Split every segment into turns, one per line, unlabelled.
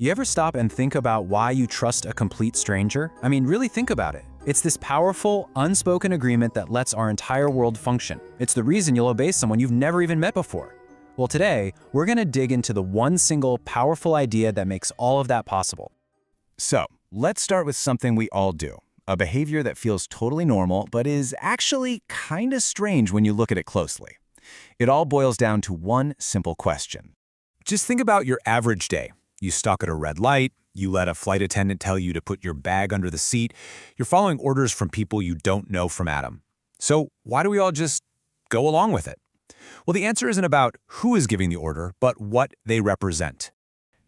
You ever stop and think about why you trust a complete stranger? I mean, really think about it. It's this powerful, unspoken agreement that lets our entire world function. It's the reason you'll obey someone you've never even met before. Well, today, we're gonna dig into the one single, powerful idea that makes all of that possible.
So, let's start with something we all do. A behavior that feels totally normal, but is actually kinda strange when you look at it closely. It all boils down to one simple question. Just think about your average day. You stop at a red light, you let a flight attendant tell you to put your bag under the seat, you're following orders from people you don't know from Adam. So why do we all just go along with it? Well, the answer isn't about who is giving the order, but what they represent.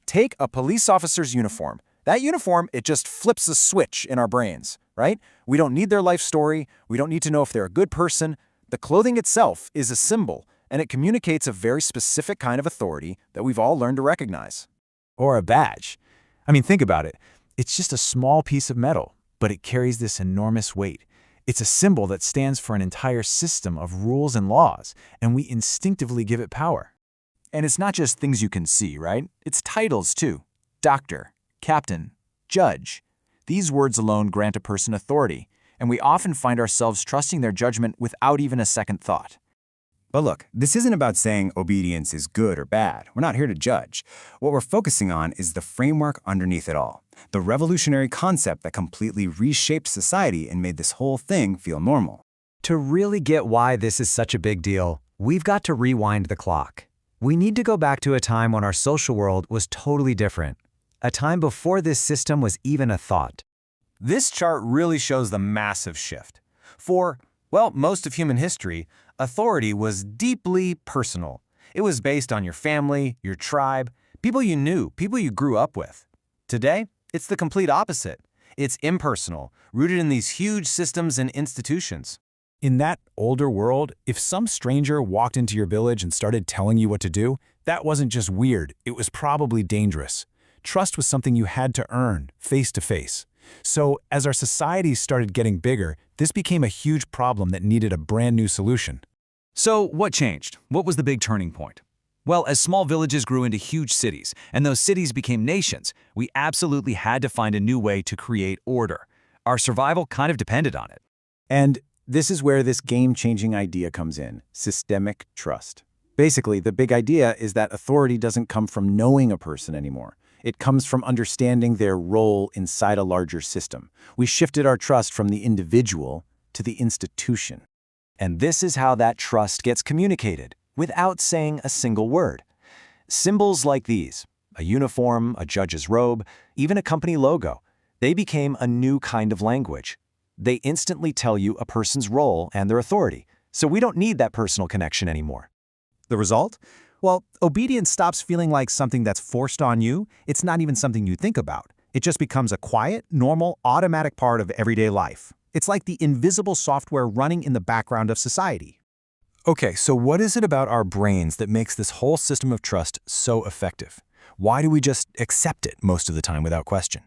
Take a police officer's uniform. That uniform, it just flips a switch in our brains, right? We don't need their life story. We don't need to know if they're a good person. The clothing itself is a symbol, and it communicates a very specific kind of authority that we've all learned to recognize.
Or a badge. I mean, think about it. It's just a small piece of metal, but it carries this enormous weight. It's a symbol that stands for an entire system of rules and laws, and we instinctively give it power.
And it's not just things you can see, right? It's titles too. Doctor, captain, judge. These words alone grant a person authority, and we often find ourselves trusting their judgment without even a second thought.
But look, this isn't about saying obedience is good or bad. We're not here to judge. What we're focusing on is the framework underneath it all, the revolutionary concept that completely reshaped society and made this whole thing feel normal.
To really get why this is such a big deal, we've got to rewind the clock. We need to go back to a time when our social world was totally different, a time before this system was even a thought.
This chart really shows the massive shift. For, well, most of human history, authority was deeply personal. It was based on your family, your tribe, people you knew, people you grew up with. Today, it's the complete opposite. It's impersonal, rooted in these huge systems and institutions. In that older world, if some stranger walked into your village and started telling you what to do, that wasn't just weird, it was probably dangerous. Trust was something you had to earn, face to face. So, as our societies started getting bigger, this became a huge problem that needed a brand new solution.
So, what changed? What was the big turning point? Well, as small villages grew into huge cities, and those cities became nations, we absolutely had to find a new way to create order. Our survival kind of depended on it.
And this is where this game-changing idea comes in, systemic trust. Basically, the big idea is that authority doesn't come from knowing a person anymore. It comes from understanding their role inside a larger system. We shifted our trust from the individual to the institution.
And this is how that trust gets communicated, without saying a single word. Symbols like these, a uniform, a judge's robe, even a company logo, they became a new kind of language. They instantly tell you a person's role and their authority, so we don't need that personal connection anymore.
The result? Well, obedience stops feeling like something that's forced on you. It's not even something you think about. It just becomes a quiet, normal, automatic part of everyday life. It's like the invisible software running in the background of society.
Okay, so what is it about our brains that makes this whole system of trust so effective? Why do we just accept it most of the time without question?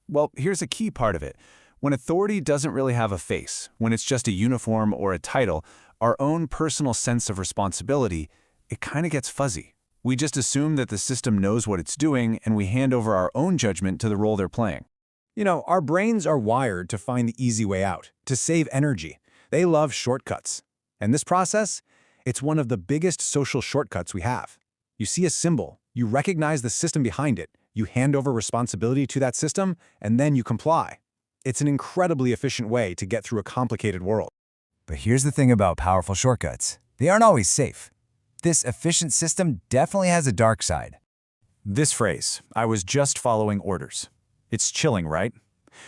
Well, here's a key part of it. When authority doesn't really have a face, when it's just a uniform or a title, our own personal sense of responsibility, it kind of gets fuzzy. We just assume that the system knows what it's doing, and we hand over our own judgment to the role they're playing.
You know, our brains are wired to find the easy way out, to save energy. They love shortcuts. And this process, it's one of the biggest social shortcuts we have. You see a symbol, you recognize the system behind it, you hand over responsibility to that system, and then you comply. It's an incredibly efficient way to get through a complicated world.
But here's the thing about powerful shortcuts. They aren't always safe. This efficient system definitely has a dark side.
This phrase, "I was just following orders." It's chilling, right?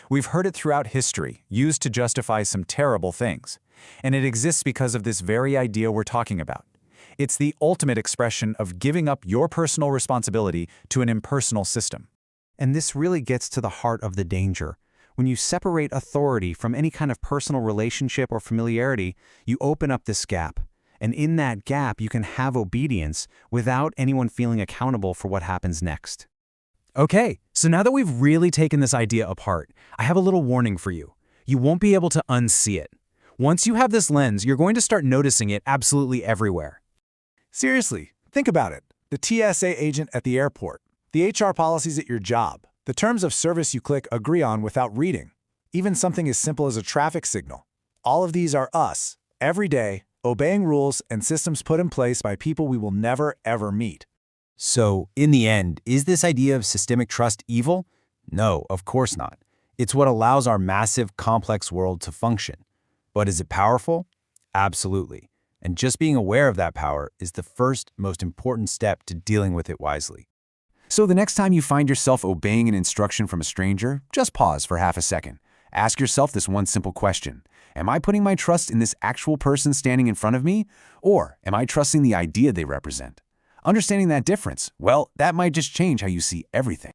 We've heard it throughout history, used to justify some terrible things. And it exists because of this very idea we're talking about. It's the ultimate expression of giving up your personal responsibility to an impersonal system.
And this really gets to the heart of the danger. When you separate authority from any kind of personal relationship or familiarity, you open up this gap. And in that gap, you can have obedience without anyone feeling accountable for what happens next.
Okay, so now that we've really taken this idea apart, I have a little warning for you. You won't be able to unsee it. Once you have this lens, you're going to start noticing it absolutely everywhere.
Seriously, think about it. The TSA agent at the airport,
The HR policies at your job, the terms of service you click agree on without reading, even something as simple as a traffic signal. All of these are us, every day, obeying rules and systems put in place by people we will never, ever meet.
So, in the end, is this idea of systemic trust evil? No, of course not. It's what allows our massive, complex world to function. But is it powerful? Absolutely. And just being aware of that power is the first, most important step to dealing with it wisely.
So the next time you find yourself obeying an instruction from a stranger, just pause for half a second. Ask yourself this one simple question. Am I putting my trust in this actual person standing in front of me? Or am I trusting the idea they represent? Understanding that difference, well, that might just change how you see everything.